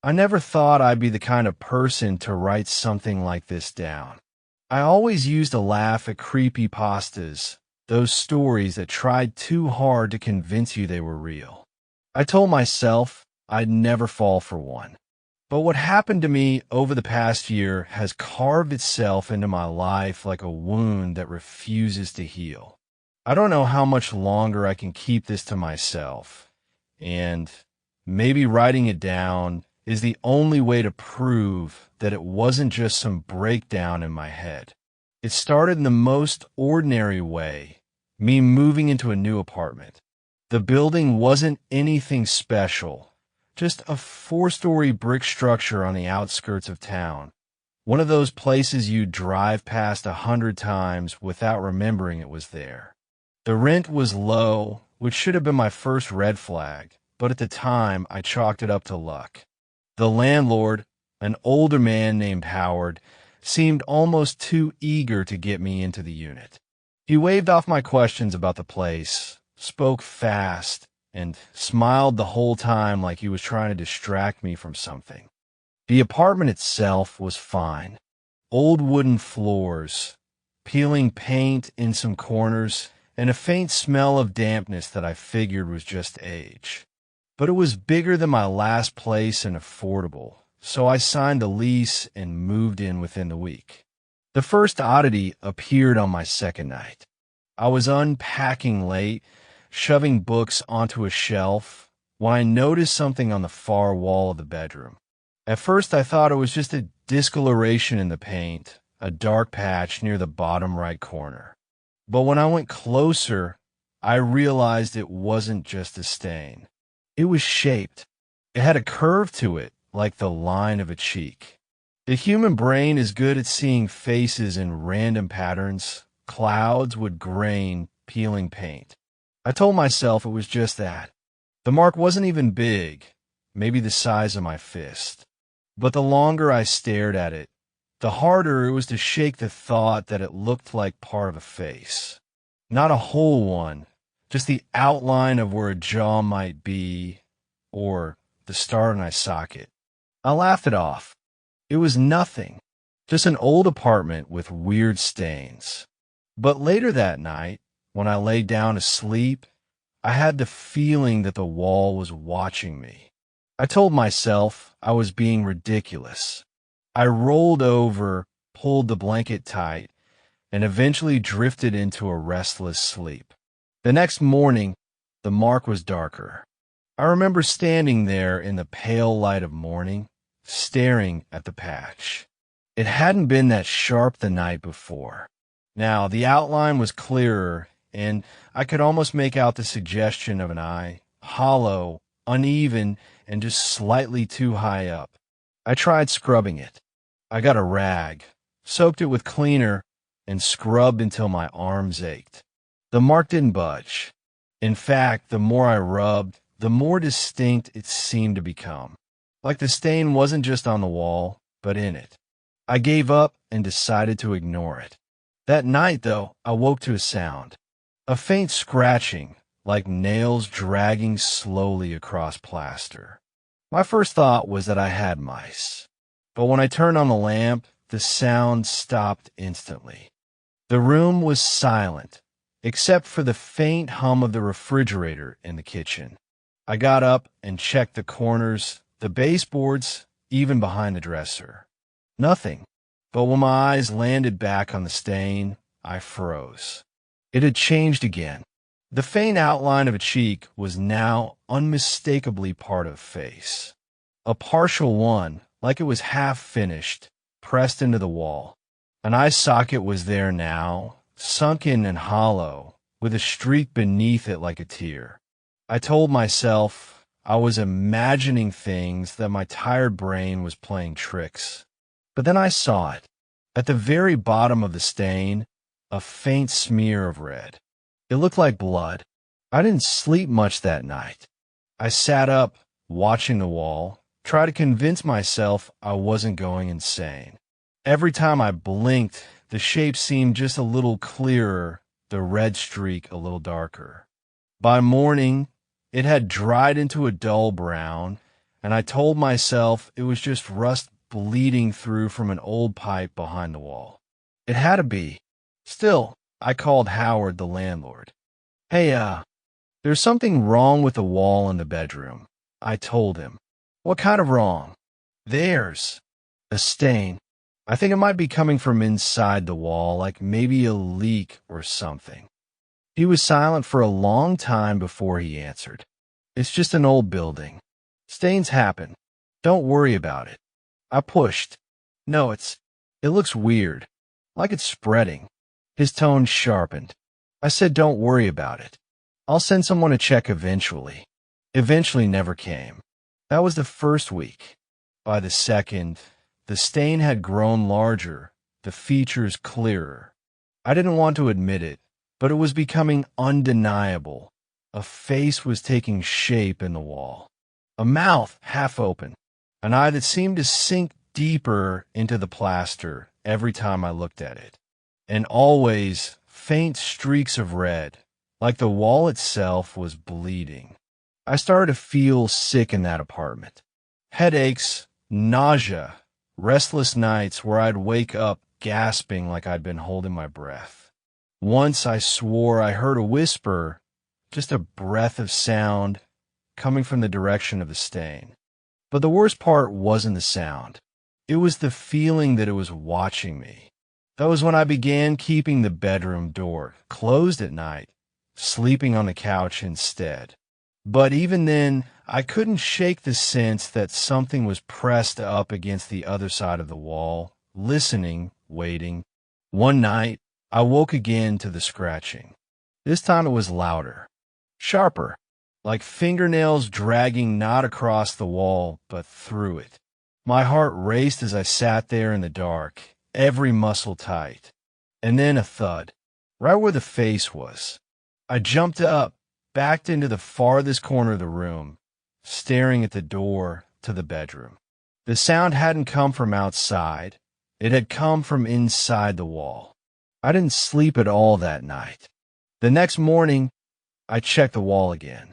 I never thought I'd be the kind of person to write something like this down. I always used to laugh at creepypastas, those stories that tried too hard to convince you they were real. I told myself I'd never fall for one. But what happened to me over the past year has carved itself into my life like a wound that refuses to heal. I don't know how much longer I can keep this to myself, and maybe writing it down is the only way to prove that it wasn't just some breakdown in my head. It started in the most ordinary way, me moving into a new apartment. The building wasn't anything special, just a 4-story brick structure on the outskirts of town. One of those places you drive past 100 times without remembering it was there. The rent was low, which should have been my first red flag, but at the time I chalked it up to luck. The landlord, an older man named Howard, seemed almost too eager to get me into the unit. He waved off my questions about the place, spoke fast, and smiled the whole time like he was trying to distract me from something. The apartment itself was fine. Old wooden floors, peeling paint in some corners, and a faint smell of dampness that I figured was just age. But it was bigger than my last place and affordable, so I signed a lease and moved in within the week. The first oddity appeared on my second night. I was unpacking late, shoving books onto a shelf, when I noticed something on the far wall of the bedroom. At first I thought it was just a discoloration in the paint, a dark patch near the bottom right corner. But when I went closer, I realized it wasn't just a stain. It was shaped. It had a curve to it, like the line of a cheek. The human brain is good at seeing faces in random patterns, clouds with grain peeling paint. I told myself it was just that. The mark wasn't even big, maybe the size of my fist. But the longer I stared at it, the harder it was to shake the thought that it looked like part of a face. Not a whole one, just the outline of where a jaw might be, or the start of an eye socket. I laughed it off. It was nothing, just an old apartment with weird stains. But later that night, when I lay down to sleep, I had the feeling that the wall was watching me. I told myself I was being ridiculous. I rolled over, pulled the blanket tight, and eventually drifted into a restless sleep. The next morning, the mark was darker. I remember standing there in the pale light of morning, staring at the patch. It hadn't been that sharp the night before. Now, the outline was clearer, and I could almost make out the suggestion of an eye, hollow, uneven, and just slightly too high up. I tried scrubbing it. I got a rag, soaked it with cleaner, and scrubbed until my arms ached. The mark didn't budge. In fact, the more I rubbed, the more distinct it seemed to become. Like the stain wasn't just on the wall, but in it. I gave up and decided to ignore it. That night, though, I woke to a sound. A faint scratching, like nails dragging slowly across plaster. My first thought was that I had mice. But when I turned on the lamp, the sound stopped instantly. The room was silent, except for the faint hum of the refrigerator in the kitchen. I got up and checked the corners, the baseboards, even behind the dresser. Nothing. But when my eyes landed back on the stain, I froze. It had changed again. The faint outline of a cheek was now unmistakably part of a face. A partial one, like it was half finished, pressed into the wall. An eye socket was there now, sunken and hollow, with a streak beneath it like a tear. I told myself I was imagining things, that my tired brain was playing tricks. But then I saw it. At the very bottom of the stain, a faint smear of red. It looked like blood. I didn't sleep much that night. I sat up, watching the wall, tried to convince myself I wasn't going insane. Every time I blinked, the shape seemed just a little clearer, the red streak a little darker. By morning, it had dried into a dull brown, and I told myself it was just rust bleeding through from an old pipe behind the wall. It had to be. Still, I called Howard, the landlord. Hey, there's something wrong with the wall in the bedroom, I told him. What kind of wrong? There's a stain. I think it might be coming from inside the wall, like maybe a leak or something. He was silent for a long time before he answered. It's just an old building. Stains happen. Don't worry about it. I pushed. No, it looks weird, like it's spreading. His tone sharpened. I said, don't worry about it. I'll send someone to check eventually. Eventually never came. That was the first week. By the second, the stain had grown larger, the features clearer. I didn't want to admit it, but it was becoming undeniable. A face was taking shape in the wall. A mouth half open. An eye that seemed to sink deeper into the plaster every time I looked at it. And always faint streaks of red, like the wall itself was bleeding. I started to feel sick in that apartment. Headaches, nausea, restless nights where I'd wake up gasping like I'd been holding my breath. Once I swore I heard a whisper, just a breath of sound, coming from the direction of the stain. But the worst part wasn't the sound. It was the feeling that it was watching me. That was when I began keeping the bedroom door closed at night, sleeping on the couch instead. But even then, I couldn't shake the sense that something was pressed up against the other side of the wall, listening, waiting. One night, I woke again to the scratching. This time it was louder, sharper, like fingernails dragging not across the wall, but through it. My heart raced as I sat there in the dark, every muscle tight. And then a thud, right where the face was. I jumped up, backed into the farthest corner of the room, staring at the door to the bedroom. The sound hadn't come from outside. It had come from inside the wall. I didn't sleep at all that night. The next morning, I checked the wall again.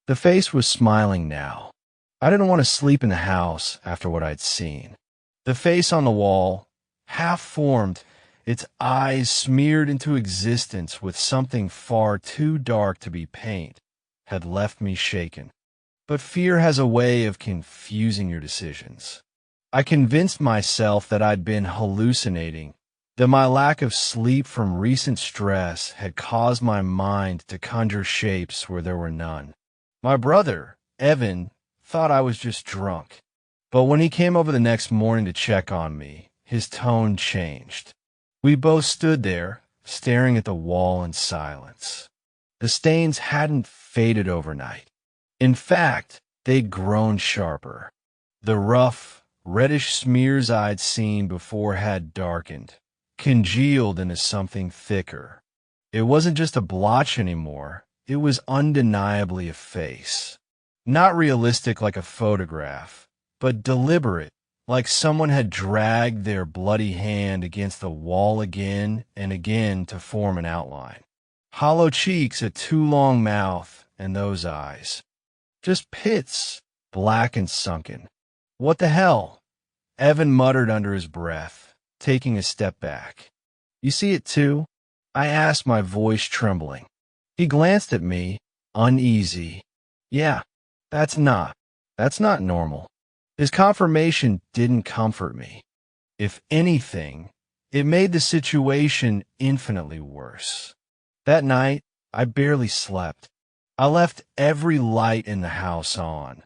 The face was smiling now. I didn't want to sleep in the house after what I'd seen. The face on the wall, half-formed, its eyes smeared into existence with something far too dark to be paint, had left me shaken. But fear has a way of confusing your decisions. I convinced myself that I'd been hallucinating, that my lack of sleep from recent stress had caused my mind to conjure shapes where there were none. My brother, Evan, thought I was just drunk. But when he came over the next morning to check on me, his tone changed. We both stood there, staring at the wall in silence. The stains hadn't faded overnight. In fact, they'd grown sharper. The rough, reddish smears I'd seen before had darkened, congealed into something thicker. It wasn't just a blotch anymore. It was undeniably a face. Not realistic like a photograph, but deliberate, like someone had dragged their bloody hand against the wall again and again to form an outline. Hollow cheeks, a too long mouth, and those eyes. Just pits, black and sunken. What the hell? Evan muttered under his breath, taking a step back. You see it too? I asked, my voice trembling. He glanced at me, uneasy. Yeah, that's not normal. His confirmation didn't comfort me. If anything, it made the situation infinitely worse. That night, I barely slept. I left every light in the house on,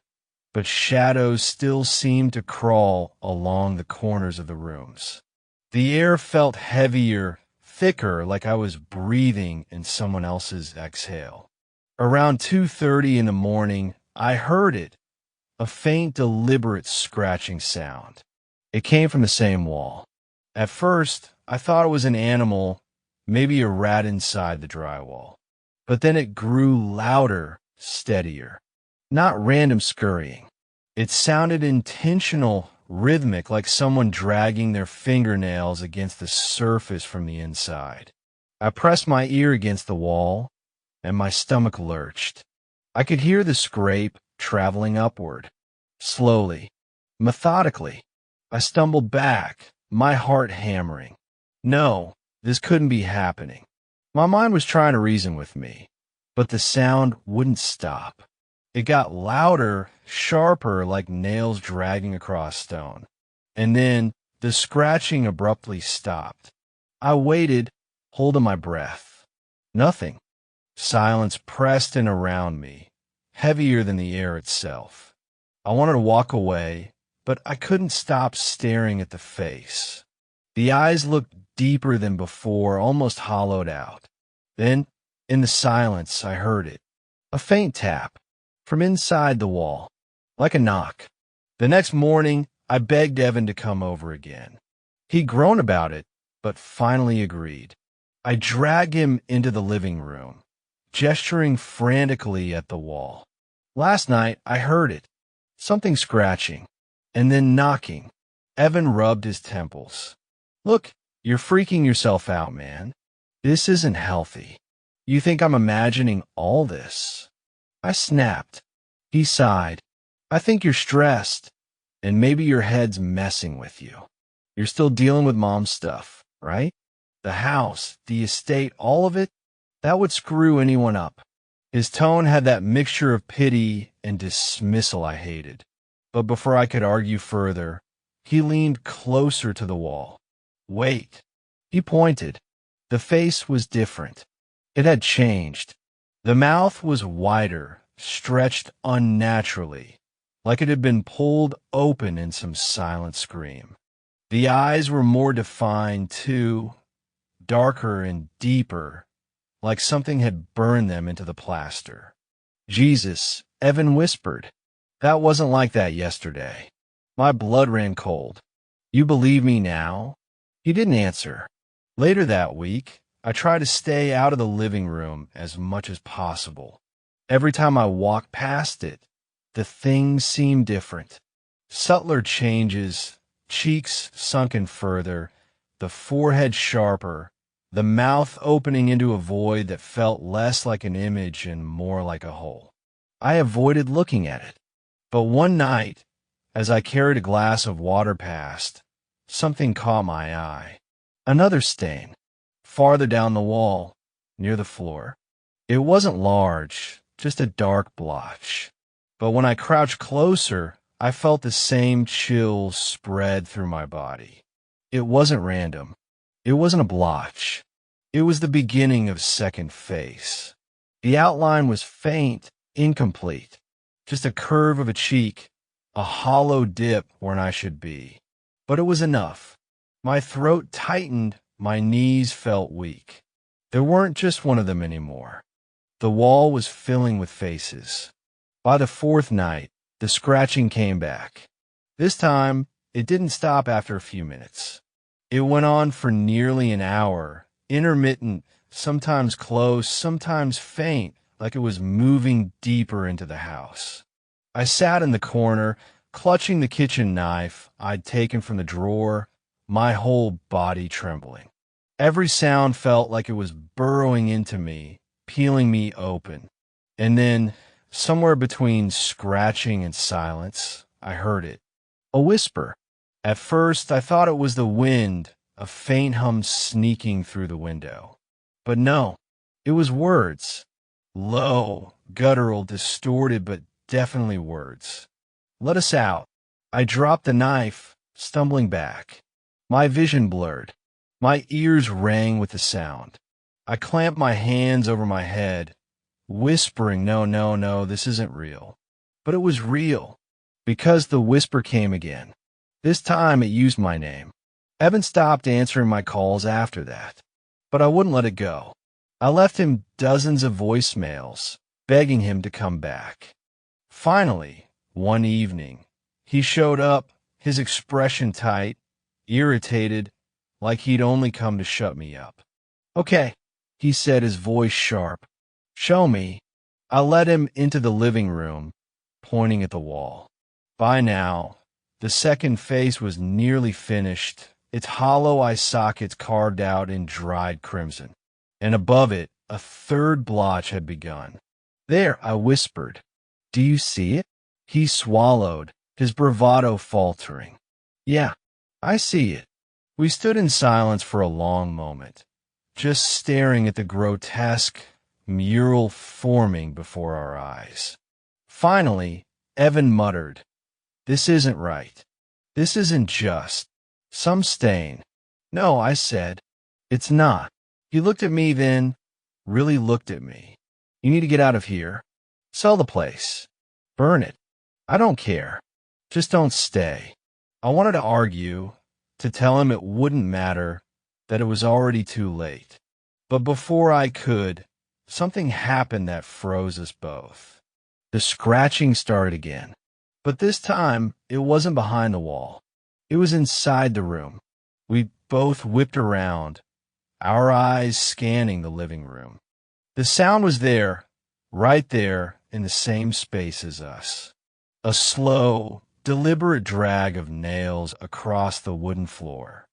but shadows still seemed to crawl along the corners of the rooms. The air felt heavier, thicker, like I was breathing in someone else's exhale. Around 2:30 in the morning, I heard it, a faint, deliberate scratching sound. It came from the same wall. At first, I thought it was an animal, maybe a rat inside the drywall. But then it grew louder, steadier. Not random scurrying. It sounded intentional, rhythmic, like someone dragging their fingernails against the surface from the inside. I pressed my ear against the wall, and my stomach lurched. I could hear the scrape traveling upward. Slowly, methodically, I stumbled back, my heart hammering. No, this couldn't be happening. My mind was trying to reason with me, but the sound wouldn't stop. It got louder, sharper, like nails dragging across stone. And then the scratching abruptly stopped. I waited, holding my breath. Nothing. Silence pressed in around me, heavier than the air itself. I wanted to walk away, but I couldn't stop staring at the face. The eyes looked deeper than before, almost hollowed out. Then, in the silence, I heard it. A faint tap, from inside the wall, like a knock. The next morning, I begged Evan to come over again. He'd groaned about it, but finally agreed. I dragged him into the living room, gesturing frantically at the wall. Last night, I heard it. Something scratching, and then knocking. Evan rubbed his temples. Look, you're freaking yourself out, man. This isn't healthy. You think I'm imagining all this? I snapped. He sighed. I think you're stressed, and maybe your head's messing with you. You're still dealing with mom's stuff, right? The house, the estate, all of it, that would screw anyone up. His tone had that mixture of pity and dismissal I hated. But before I could argue further, he leaned closer to the wall. Wait. He pointed. The face was different. It had changed. The mouth was wider, stretched unnaturally, like it had been pulled open in some silent scream. The eyes were more defined, too, darker and deeper, like something had burned them into the plaster. Jesus, Evan whispered. That wasn't like that yesterday. My blood ran cold. You believe me now? He didn't answer. Later that week, I tried to stay out of the living room as much as possible. Every time I walked past it, the thing seemed different. Subtler changes, cheeks sunken further, the forehead sharper, the mouth opening into a void that felt less like an image and more like a hole. I avoided looking at it. But one night, as I carried a glass of water past, something caught my eye. Another stain, farther down the wall, near the floor. It wasn't large, just a dark blotch. But when I crouched closer, I felt the same chill spread through my body. It wasn't random. It wasn't a blotch. It was the beginning of second face. The outline was faint, incomplete. Just a curve of a cheek, a hollow dip where I should be. But it was enough. My throat tightened, my knees felt weak. There weren't just one of them anymore. The wall was filling with faces. By the fourth night, the scratching came back. This time, it didn't stop after a few minutes. It went on for nearly an hour, intermittent, sometimes close, sometimes faint, like it was moving deeper into the house. I sat in the corner, clutching the kitchen knife I'd taken from the drawer, my whole body trembling. Every sound felt like it was burrowing into me, peeling me open. And then, somewhere between scratching and silence, I heard it. A whisper. At first, I thought it was the wind, a faint hum sneaking through the window. But no, it was words. Low, guttural, distorted, but definitely words. Let us out. I dropped the knife, stumbling back. My vision blurred. My ears rang with the sound. I clamped my hands over my head, whispering, no, no, no, this isn't real. But it was real, because the whisper came again. This time it used my name. Evan stopped answering my calls after that, but I wouldn't let it go. I left him dozens of voicemails, begging him to come back. Finally, one evening, he showed up, his expression tight, irritated, like he'd only come to shut me up. Okay, he said, his voice sharp. Show me. I led him into the living room, pointing at the wall. By now, the second face was nearly finished, its hollow eye sockets carved out in dried crimson. And above it, a third blotch had begun. There, I whispered. Do you see it? He swallowed, his bravado faltering. Yeah, I see it. We stood in silence for a long moment, just staring at the grotesque mural forming before our eyes. Finally, Evan muttered, "This isn't right. This isn't just. Some stain." "No," I said. "It's not." He looked at me then, really looked at me. "You need to get out of here. Sell the place. Burn it. I don't care. Just don't stay." I wanted to argue, to tell him it wouldn't matter, that it was already too late. But before I could, something happened that froze us both. The scratching started again. But this time, it wasn't behind the wall. It was inside the room. We both whipped around, our eyes scanning the living room. The sound was there, right there, in the same space as us. A slow, deliberate drag of nails across the wooden floor.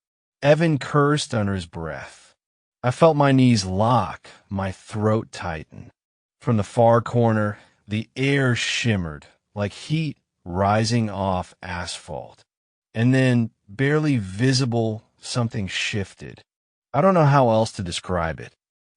Evan cursed under his breath. I felt my knees lock, my throat tighten. From the far corner, the air shimmered like heat rising off asphalt. And then, barely visible, something shifted. I don't know how else to describe it.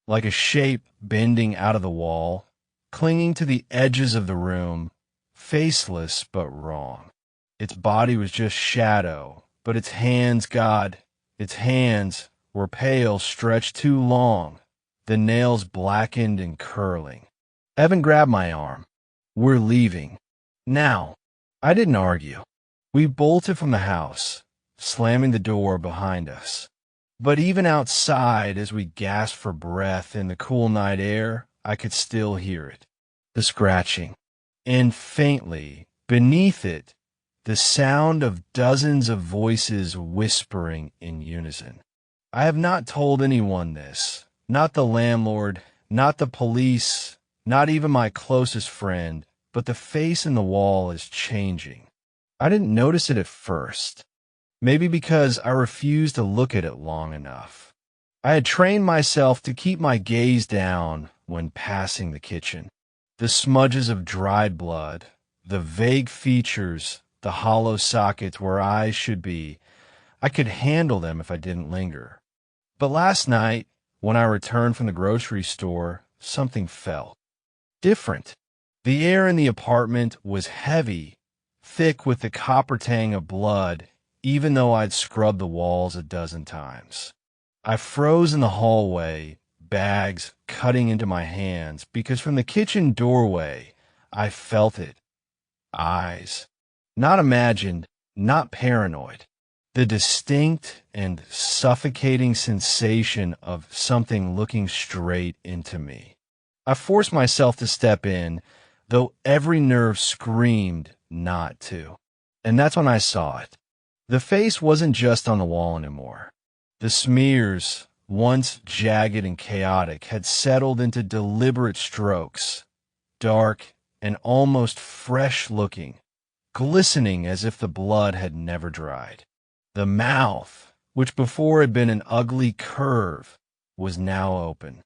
Like a shape bending out of the wall, clinging to the edges of the room, faceless but wrong. Its body was just shadow, but its hands, God, its hands were pale, stretched too long, the nails blackened and curling. Evan grabbed my arm. "We're leaving. Now." I didn't argue. We bolted from the house, slamming the door behind us. But even outside, as we gasped for breath in the cool night air, I could still hear it. The scratching. And faintly, beneath it, the sound of dozens of voices whispering in unison. I have not told anyone this, not the landlord, not the police, not even my closest friend, but the face in the wall is changing. I didn't notice it at first. Maybe because I refused to look at it long enough. I had trained myself to keep my gaze down when passing the kitchen. The smudges of dried blood, the vague features, the hollow sockets where eyes should be, I could handle them if I didn't linger. But last night, when I returned from the grocery store, something felt different. The air in the apartment was heavy, thick with the copper tang of blood, even though I'd scrubbed the walls a dozen times. I froze in the hallway, bags cutting into my hands, because from the kitchen doorway, I felt it. Eyes. Not imagined, not paranoid. The distinct and suffocating sensation of something looking straight into me. I forced myself to step in, though every nerve screamed not to. And that's when I saw it. The face wasn't just on the wall anymore. The smears, once jagged and chaotic, had settled into deliberate strokes, dark and almost fresh-looking, glistening as if the blood had never dried. The mouth, which before had been an ugly curve, was now open.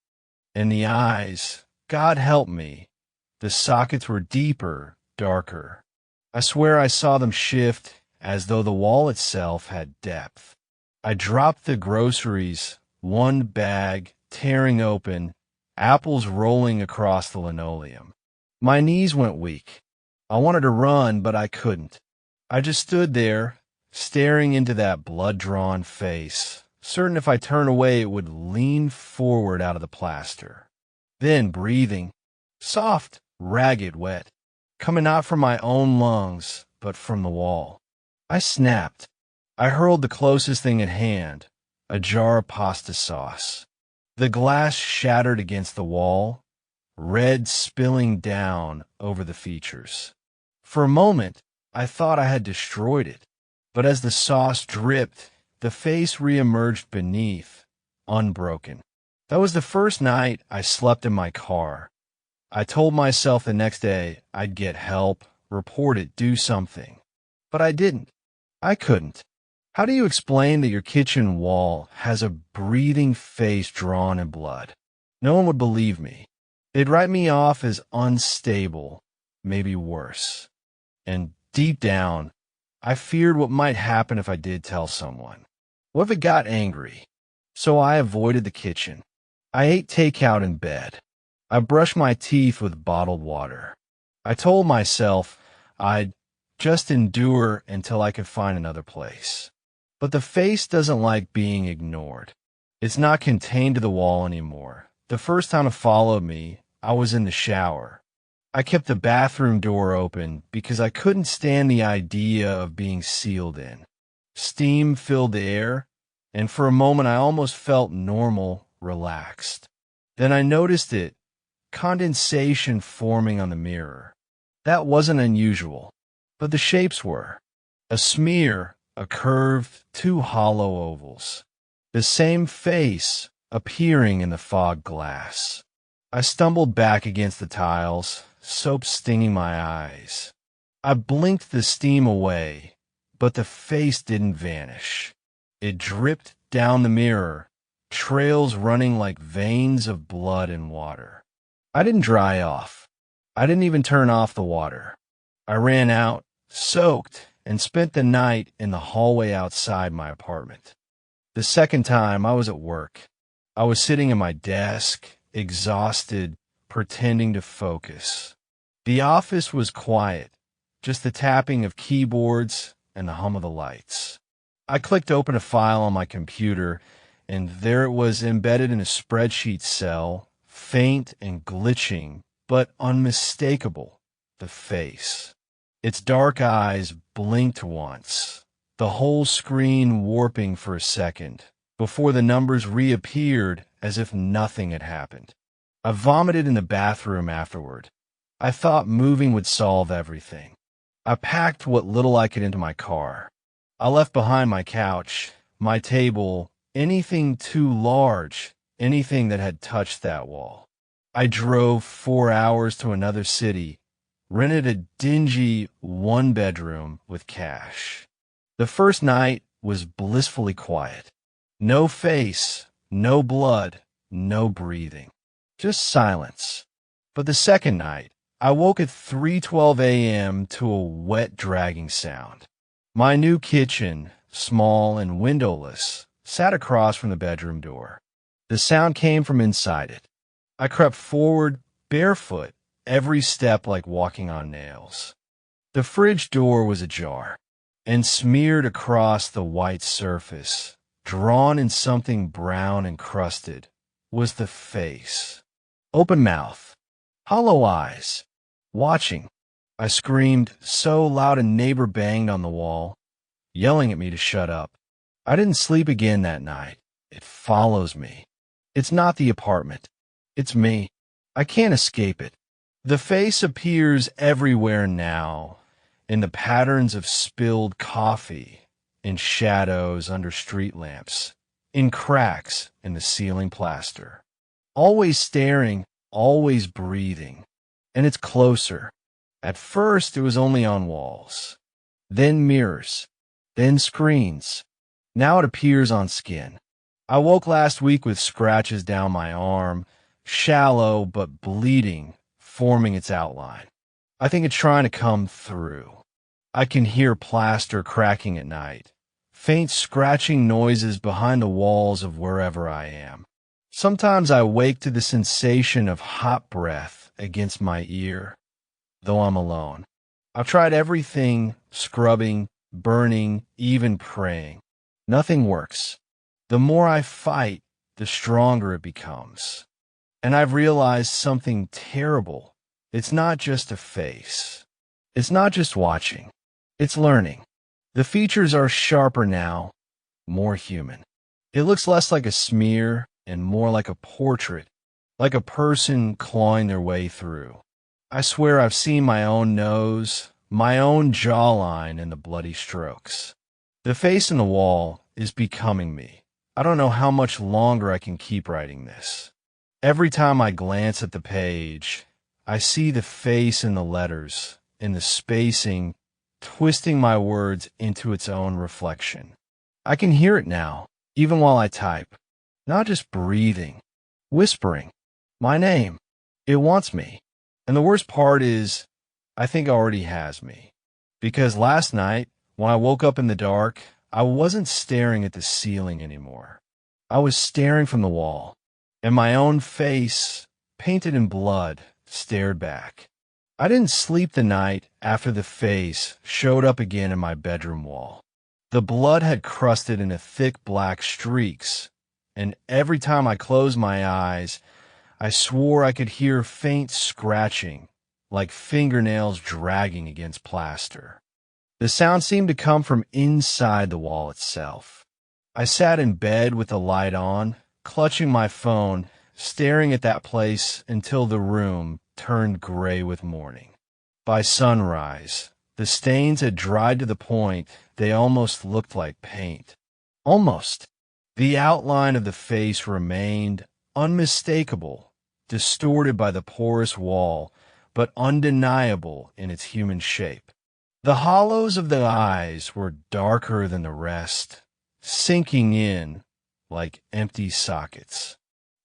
And the eyes, God help me, the sockets were deeper, darker. I swear I saw them shift as though the wall itself had depth. I dropped the groceries, one bag tearing open, apples rolling across the linoleum. My knees went weak. I wanted to run, but I couldn't. I just stood there, staring into that blood-drawn face, certain if I turned away it would lean forward out of the plaster. Then breathing, soft, ragged, wet, coming not from my own lungs, but from the wall. I snapped. I hurled the closest thing at hand, a jar of pasta sauce. The glass shattered against the wall, red spilling down over the features. For a moment, I thought I had destroyed it, but as the sauce dripped, the face reemerged beneath, unbroken. That was the first night I slept in my car. I told myself the next day I'd get help, report it, do something. But I didn't. I couldn't. How do you explain that your kitchen wall has a breathing face drawn in blood? No one would believe me. They'd write me off as unstable, maybe worse. And Deep down, I feared what might happen if I did tell someone. What if it got angry? So I avoided the kitchen. I ate takeout in bed. I brushed my teeth with bottled water. I told myself I'd just endure until I could find another place. But the face doesn't like being ignored. It's not contained to the wall anymore. The first time it followed me, I was in the shower. I kept the bathroom door open because I couldn't stand the idea of being sealed in. Steam filled the air, and for a moment I almost felt normal, relaxed. Then I noticed it, condensation forming on the mirror. That wasn't unusual, but the shapes were. A smear, a curved, two hollow ovals. The same face appearing in the fog glass. I stumbled back against the tiles, soap stinging my eyes. I blinked the steam away, but the face didn't vanish. It dripped down the mirror, trails running like veins of blood and water. I didn't dry off. I didn't even turn off the water. I ran out, soaked, and spent the night in the hallway outside my apartment. The second time, I was at work. I was sitting at my desk, exhausted, pretending to focus. The office was quiet, just the tapping of keyboards and the hum of the lights. I clicked open a file on my computer, and there it was embedded in a spreadsheet cell, faint and glitching, but unmistakable, the face. Its dark eyes blinked once, the whole screen warping for a second, before the numbers reappeared as if nothing had happened. I vomited in the bathroom afterward. I thought moving would solve everything. I packed what little I could into my car. I left behind my couch, my table, anything too large, anything that had touched that wall. I drove 4 hours to another city, rented a dingy one-bedroom with cash. The first night was blissfully quiet. No face, no blood, no breathing. Just silence. But the second night, I woke at 3:12 a.m. to a wet dragging sound. My new kitchen, small and windowless, sat across from the bedroom door. The sound came from inside it. I crept forward, barefoot, every step like walking on nails. The fridge door was ajar, and smeared across the white surface, drawn in something brown and crusted, was the face. Open mouth, hollow eyes, watching. I screamed so loud a neighbor banged on the wall, yelling at me to shut up. I didn't sleep again that night. It follows me. It's not the apartment. It's me. I can't escape it. The face appears everywhere now, in the patterns of spilled coffee, in shadows under street lamps, in cracks in the ceiling plaster. Always staring, always breathing. And it's closer. At first, it was only on walls. Then mirrors. Then screens. Now it appears on skin. I woke last week with scratches down my arm, shallow but bleeding, forming its outline. I think it's trying to come through. I can hear plaster cracking at night, faint scratching noises behind the walls of wherever I am. Sometimes I wake to the sensation of hot breath against my ear, though I'm alone. I've tried everything, scrubbing, burning, even praying. Nothing works. The more I fight, the stronger it becomes. And I've realized something terrible. It's not just a face. It's not just watching. It's learning. The features are sharper now, more human. It looks less like a smear and more like a portrait, like a person clawing their way through. I swear I've seen my own nose, my own jawline in the bloody strokes. The face in the wall is becoming me. I don't know how much longer I can keep writing this. Every time I glance at the page, I see the face in the letters, in the spacing, twisting my words into its own reflection. I can hear it now, even while I type. Not just breathing, whispering. My name. It wants me. And the worst part is, I think it already has me. Because last night, when I woke up in the dark, I wasn't staring at the ceiling anymore. I was staring from the wall, and my own face, painted in blood, stared back. I didn't sleep the night after the face showed up again in my bedroom wall. The blood had crusted into thick black streaks, and every time I closed my eyes, I swore I could hear faint scratching, like fingernails dragging against plaster. The sound seemed to come from inside the wall itself. I sat in bed with the light on, clutching my phone, staring at that place until the room turned gray with morning. By sunrise, the stains had dried to the point they almost looked like paint. Almost. The outline of the face remained unmistakable, distorted by the porous wall, but undeniable in its human shape. The hollows of the eyes were darker than the rest, sinking in like empty sockets.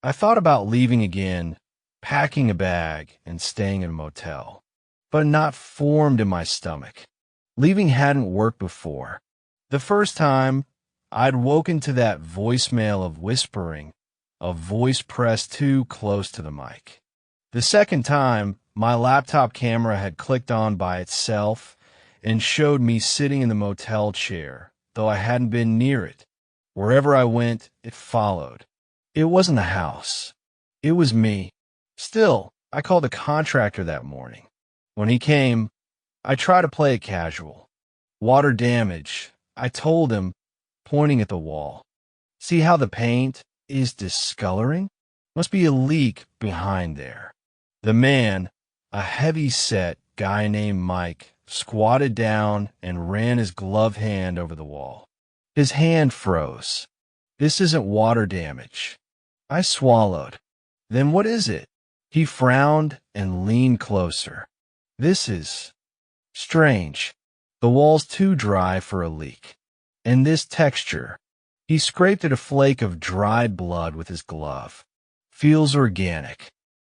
I thought about leaving again, packing a bag, and staying in a motel, but not formed in my stomach. Leaving hadn't worked before. The first time, I'd woken to that voicemail of whispering, a voice pressed too close to the mic. The second time, my laptop camera had clicked on by itself and showed me sitting in the motel chair, though I hadn't been near it. Wherever I went, it followed. It wasn't the house. It was me. Still, I called a contractor that morning. When he came, I tried to play it casual. Water damage, I told him, pointing at the wall. See how the paint is discoloring? Must be a leak behind there. The man, a heavy-set guy named Mike, squatted down and ran his gloved hand over the wall. His hand froze. This isn't water damage. I swallowed. Then what is it? He frowned and leaned closer. This is strange. The wall's too dry for a leak. And this texture. He scraped at a flake of dried blood with his glove. Feels organic.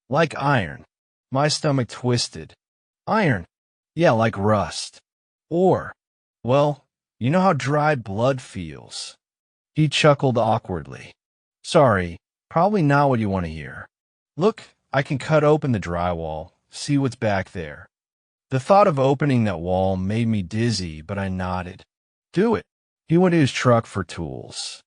Like iron. My stomach twisted. Iron. Yeah, like rust. Or, well, you know how dried blood feels. He chuckled awkwardly. Sorry, probably not what you want to hear. Look, I can cut open the drywall, see what's back there. The thought of opening that wall made me dizzy, but I nodded. Do it. He went to his truck for tools.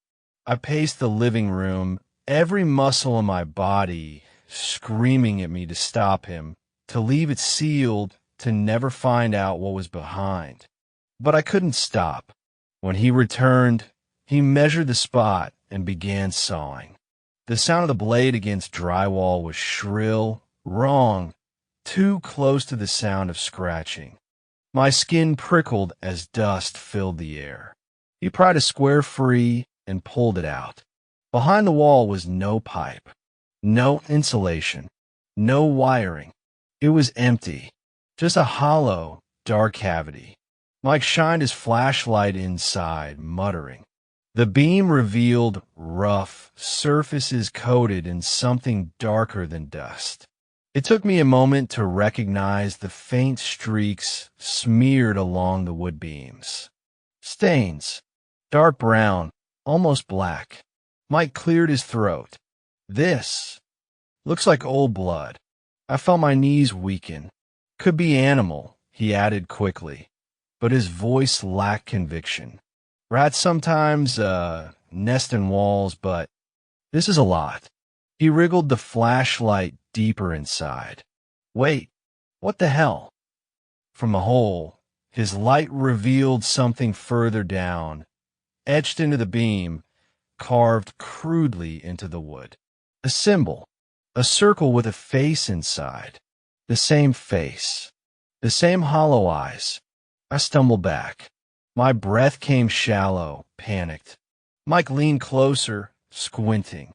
I paced the living room, every muscle in my body screaming at me to stop him, to leave it sealed, to never find out what was behind. But I couldn't stop. When he returned, he measured the spot and began sawing. The sound of the blade against drywall was shrill, wrong, too close to the sound of scratching. My skin prickled as dust filled the air. He pried a square free and pulled it out. Behind the wall was no pipe, no insulation, no wiring. It was empty, just a hollow, dark cavity. Mike shined his flashlight inside, muttering. The beam revealed rough surfaces coated in something darker than dust. It took me a moment to recognize the faint streaks smeared along the wood beams. Stains, dark brown, almost black. Mike cleared his throat. This looks like old blood. I felt my knees weaken. Could be animal, he added quickly, but his voice lacked conviction. Rats sometimes, nest in walls, but this is a lot. He wriggled the flashlight deeper inside. Wait, what the hell? From the hole, his light revealed something further down, etched into the beam, carved crudely into the wood. A symbol, a circle with a face inside. The same face, the same hollow eyes. I stumbled back. My breath came shallow, panicked. Mike leaned closer, squinting.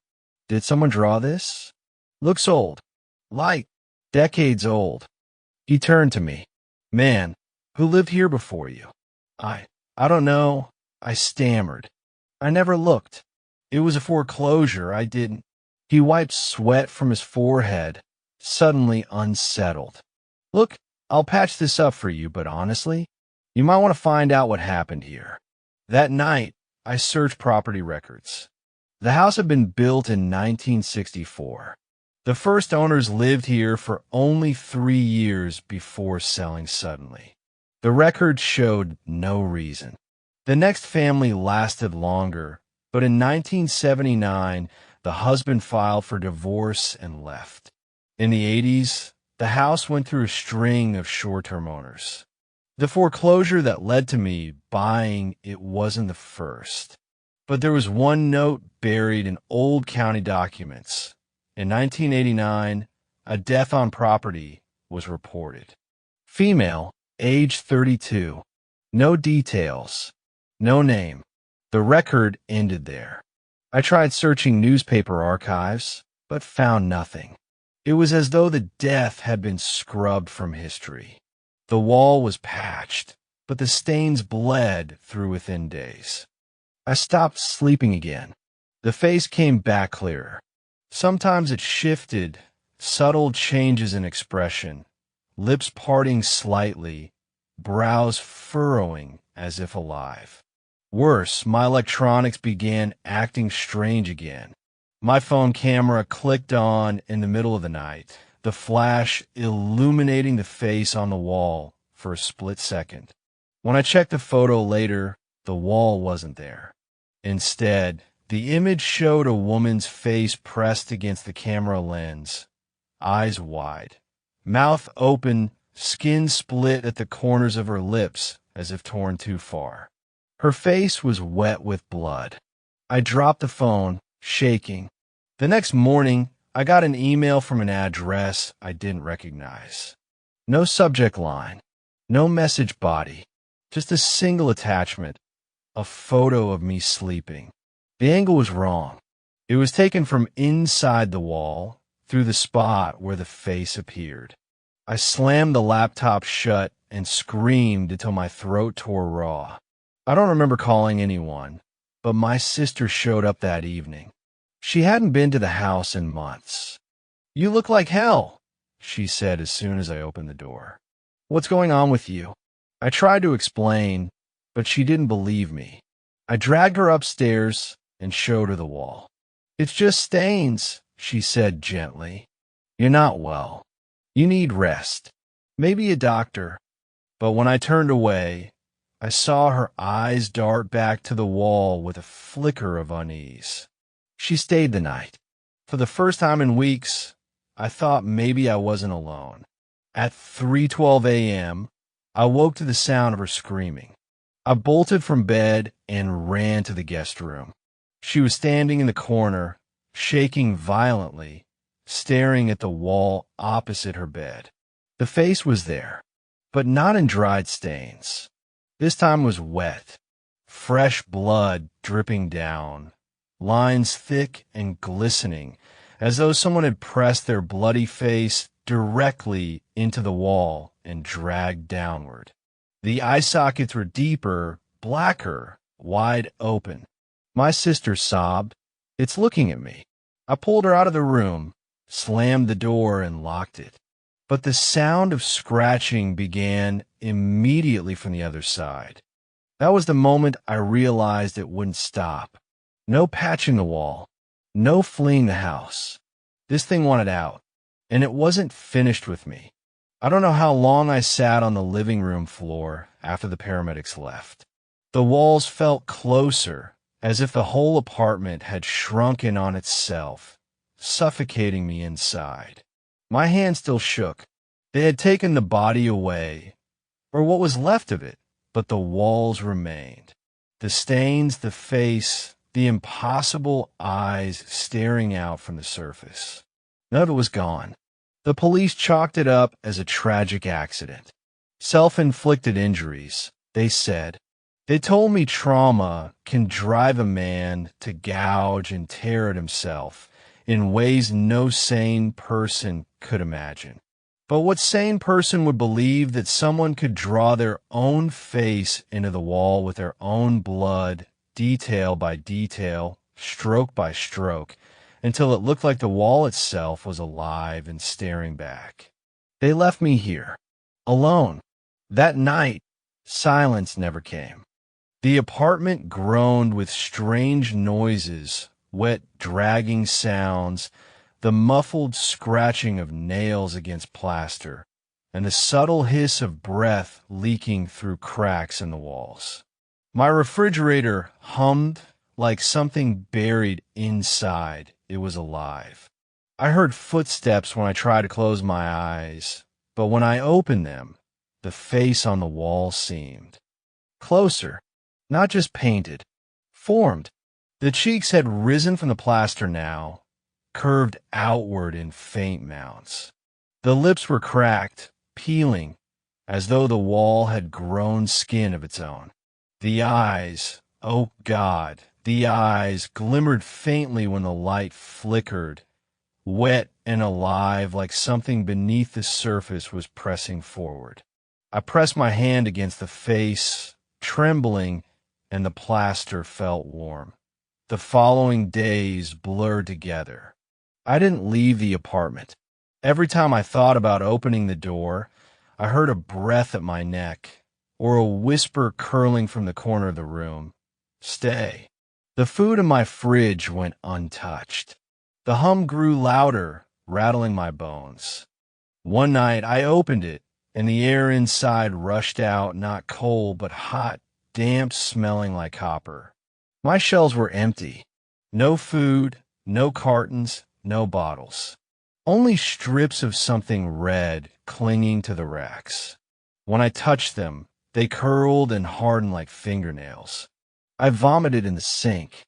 Did someone draw this? Looks old. Like decades old. He turned to me. Man, who lived here before you? I don't know. I stammered. I never looked. It was a foreclosure. I didn't. He wiped sweat from his forehead, suddenly unsettled. Look, I'll patch this up for you, but honestly, You might want to find out what happened here. That night, I searched property records. The house had been built in 1964. The first owners lived here for only 3 years before selling suddenly. The records showed no reason. The next family lasted longer, but in 1979, the husband filed for divorce and left. In the 80s, the house went through a string of short-term owners. The foreclosure that led to me buying it wasn't the first. But there was one note buried in old county documents. In 1989, a death on property was reported. Female, age 32. No details. No name. The record ended there. I tried searching newspaper archives, but found nothing. It was as though the death had been scrubbed from history. The wall was patched, but the stains bled through within days. I stopped sleeping again. The face came back clearer. Sometimes it shifted, subtle changes in expression, lips parting slightly, brows furrowing as if alive. Worse, my electronics began acting strange again. My phone camera clicked on in the middle of the night, the flash illuminating the face on the wall for a split second. When I checked the photo later, the wall wasn't there. Instead, the image showed a woman's face pressed against the camera lens, eyes wide, mouth open, skin split at the corners of her lips as if torn too far. Her face was wet with blood. I dropped the phone, shaking. The next morning, I got an email from an address I didn't recognize. No subject line, no message body, just a single attachment, a photo of me sleeping. The angle was wrong. It was taken from inside the wall, through the spot where the face appeared. I slammed the laptop shut and screamed until my throat tore raw. I don't remember calling anyone, but my sister showed up that evening. She hadn't been to the house in months. "You look like hell," she said as soon as I opened the door. "What's going on with you?" I tried to explain, but she didn't believe me. I dragged her upstairs and showed her the wall. "It's just stains," she said gently. "You're not well. You need rest. Maybe a doctor." But when I turned away, I saw her eyes dart back to the wall with a flicker of unease. She stayed the night. For the first time in weeks, I thought maybe I wasn't alone. At 3:12 a.m., I woke to the sound of her screaming. I bolted from bed and ran to the guest room. She was standing in the corner, shaking violently, staring at the wall opposite her bed. The face was there, but not in dried stains. This time was wet, fresh blood dripping down, lines thick and glistening, as though someone had pressed their bloody face directly into the wall and dragged downward. The eye sockets were deeper, blacker, wide open. My sister sobbed, "It's looking at me." I pulled her out of the room, slammed the door, and locked it. But the sound of scratching began immediately from the other side. That was the moment I realized it wouldn't stop. No patching the wall, no fleeing the house. This thing wanted out, and it wasn't finished with me. I don't know how long I sat on the living room floor after the paramedics left. The walls felt closer, as if the whole apartment had shrunk in on itself, suffocating me inside. My hand still shook. They had taken the body away, or what was left of it, but the walls remained. The stains, the face, the impossible eyes staring out from the surface. None of it was gone. The police chalked it up as a tragic accident. Self-inflicted injuries, they said. They told me trauma can drive a man to gouge and tear at himself in ways no sane person could imagine. But what sane person would believe that someone could draw their own face into the wall with their own blood, detail by detail, stroke by stroke, until it looked like the wall itself was alive and staring back? They left me here, alone. That night, Silence never came. The apartment groaned with strange noises, wet, dragging sounds, the muffled scratching of nails against plaster, and the subtle hiss of breath leaking through cracks in the walls. My refrigerator hummed like something buried inside. It was alive. I heard footsteps when I tried to close my eyes, but when I opened them, the face on the wall seemed closer, not just painted, formed. The cheeks had risen from the plaster now, curved outward in faint mounts. The lips were cracked, peeling, as though the wall had grown skin of its own. The eyes, oh God, the eyes glimmered faintly when the light flickered, wet and alive like something beneath the surface was pressing forward. I pressed my hand against the face, trembling, and the plaster felt warm. The following days blurred together. I didn't leave the apartment. Every time I thought about opening the door, I heard a breath at my neck, or a whisper curling from the corner of the room. Stay. The food in my fridge went untouched. The hum grew louder, rattling my bones. One night I opened it, and the air inside rushed out, not cold, but hot, damp, smelling like copper. My shelves were empty. No food, no cartons, no bottles. Only strips of something red clinging to the racks. When I touched them, they curled and hardened like fingernails. I vomited in the sink.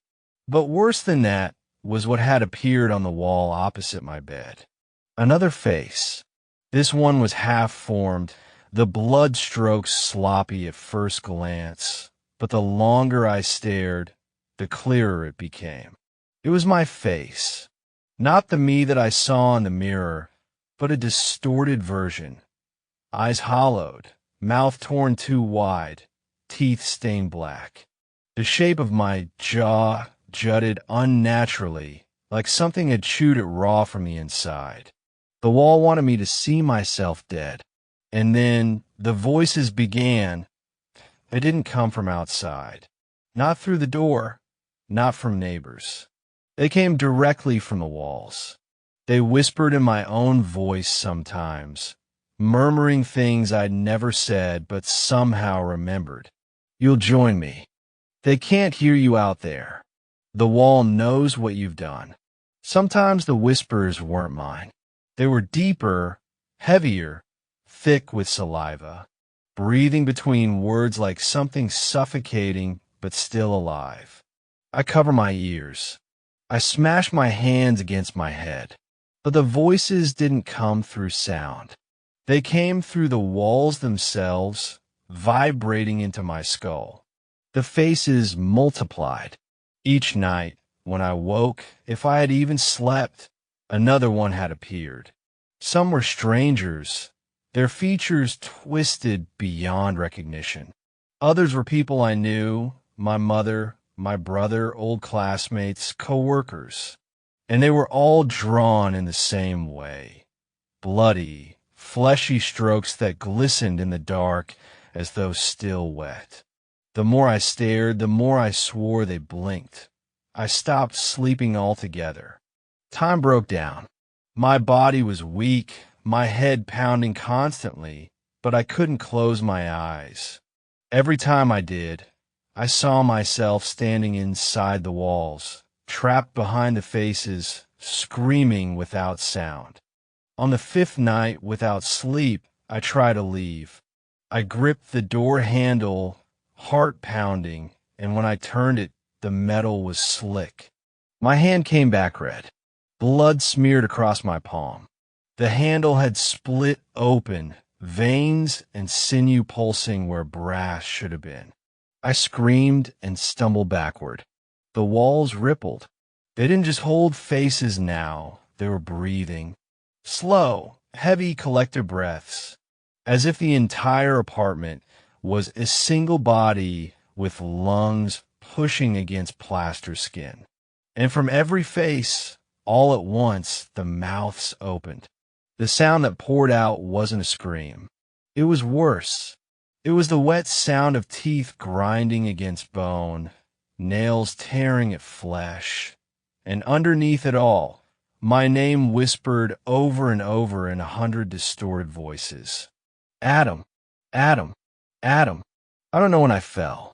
But worse than that was what had appeared on the wall opposite my bed. Another face. This one was half-formed, the blood strokes sloppy at first glance, but the longer I stared, the clearer it became. It was my face. Not the me that I saw in the mirror, but a distorted version. Eyes hollowed, mouth torn too wide, teeth stained black. The shape of my jaw jutted unnaturally, like something had chewed it raw from the inside. The wall wanted me to see myself dead. And then the voices began. They didn't come from outside. Not through the door. Not from neighbors. They came directly from the walls. They whispered in my own voice sometimes, murmuring things I'd never said but somehow remembered. You'll join me. They can't hear you out there. The wall knows what you've done. Sometimes the whispers weren't mine. They were deeper, heavier, thick with saliva, breathing between words like something suffocating but still alive. I cover my ears. I smash my hands against my head. But the voices didn't come through sound. They came through the walls themselves, vibrating into my skull. The faces multiplied. Each night, when I woke, if I had even slept, another one had appeared. Some were strangers, their features twisted beyond recognition. Others were people I knew, my mother, my brother, old classmates, co-workers. And they were all drawn in the same way. Bloody, fleshy strokes that glistened in the dark as though still wet. The more I stared, the more I swore they blinked. I stopped sleeping altogether. Time broke down. My body was weak, my head pounding constantly, but I couldn't close my eyes. Every time I did, I saw myself standing inside the walls, trapped behind the faces, screaming without sound. On the fifth night, without sleep, I tried to leave. I gripped the door handle, heart pounding, and when I turned it, the metal was slick. My hand came back red. Blood smeared across my palm. The handle had split open, veins and sinew pulsing where brass should have been. I screamed and stumbled backward. The walls rippled. They didn't just hold faces now, they were breathing. Slow, heavy collective breaths, as if the entire apartment was a single body with lungs pushing against plaster skin. And from every face, all at once, the mouths opened. The sound that poured out wasn't a scream. It was worse. It was the wet sound of teeth grinding against bone, nails tearing at flesh, and underneath it all, my name whispered over and over in 100 distorted voices. Adam, Adam, Adam. I don't know when I fell.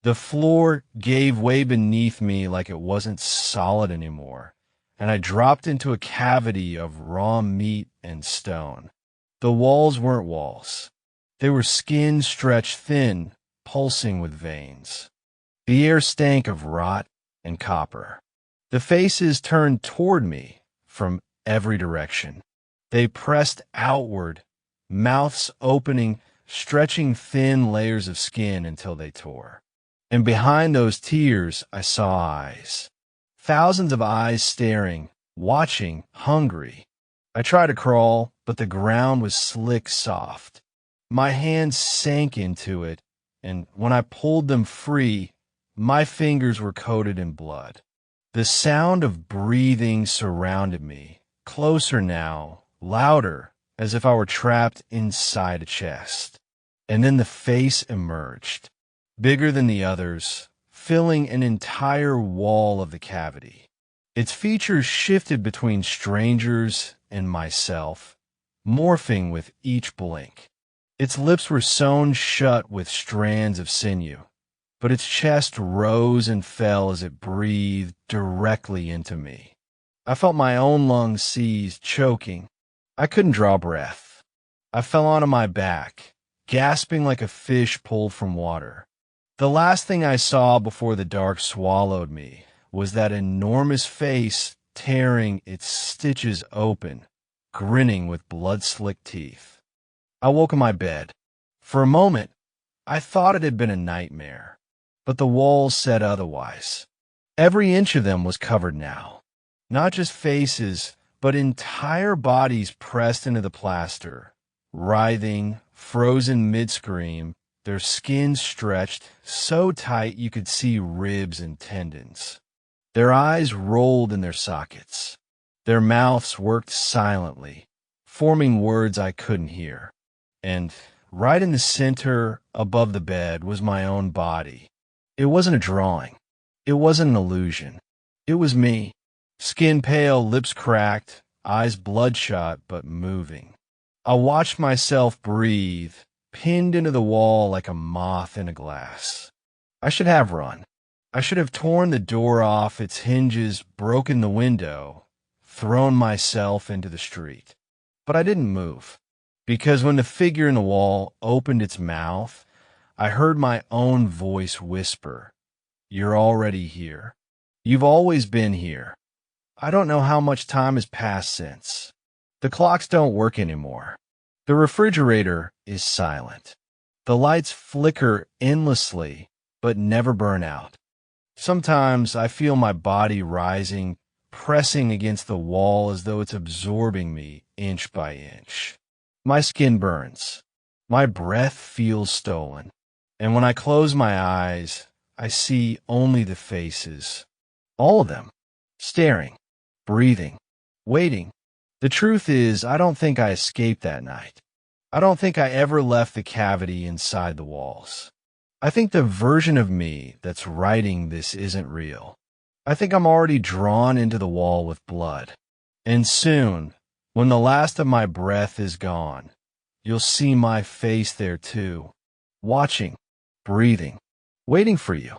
The floor gave way beneath me like it wasn't solid anymore, and I dropped into a cavity of raw meat and stone. The walls weren't walls. They were skin stretched thin, pulsing with veins. The air stank of rot and copper. The faces turned toward me from every direction. They pressed outward, mouths opening, stretching thin layers of skin until they tore. And behind those tears, I saw eyes. Thousands of eyes staring, watching, hungry. I tried to crawl, but the ground was slick soft. My hands sank into it, and when I pulled them free, my fingers were coated in blood. The sound of breathing surrounded me, closer now, louder, as if I were trapped inside a chest. And then the face emerged, bigger than the others, filling an entire wall of the cavity. Its features shifted between strangers and myself, morphing with each blink. Its lips were sewn shut with strands of sinew, but its chest rose and fell as it breathed directly into me. I felt my own lungs seized, choking. I couldn't draw breath. I fell onto my back, gasping like a fish pulled from water. The last thing I saw before the dark swallowed me was that enormous face tearing its stitches open, grinning with blood-slicked teeth. I woke in my bed. For a moment, I thought it had been a nightmare, but the walls said otherwise. Every inch of them was covered now. Not just faces, but entire bodies pressed into the plaster, writhing, frozen mid-scream, their skin stretched so tight you could see ribs and tendons. Their eyes rolled in their sockets. Their mouths worked silently, forming words I couldn't hear. And right in the center, above the bed, was my own body. It wasn't a drawing. It wasn't an illusion. It was me. Skin pale, lips cracked, eyes bloodshot but moving. I watched myself breathe, pinned into the wall like a moth in a glass. I should have run. I should have torn the door off its hinges, broken the window, thrown myself into the street. But I didn't move, because when the figure in the wall opened its mouth, I heard my own voice whisper, "You're already here. You've always been here. I don't know how much time has passed since. The clocks don't work anymore. The refrigerator is silent. The lights flicker endlessly, but never burn out. Sometimes I feel my body rising, pressing against the wall as though it's absorbing me inch by inch. My skin burns. My breath feels stolen. And when I close my eyes, I see only the faces. All of them. Staring. Breathing. Waiting. The truth is, I don't think I escaped that night. I don't think I ever left the cavity inside the walls. I think the version of me that's writing this isn't real. I think I'm already drawn into the wall with blood. And soon, when the last of my breath is gone, you'll see my face there too, watching, breathing, waiting for you.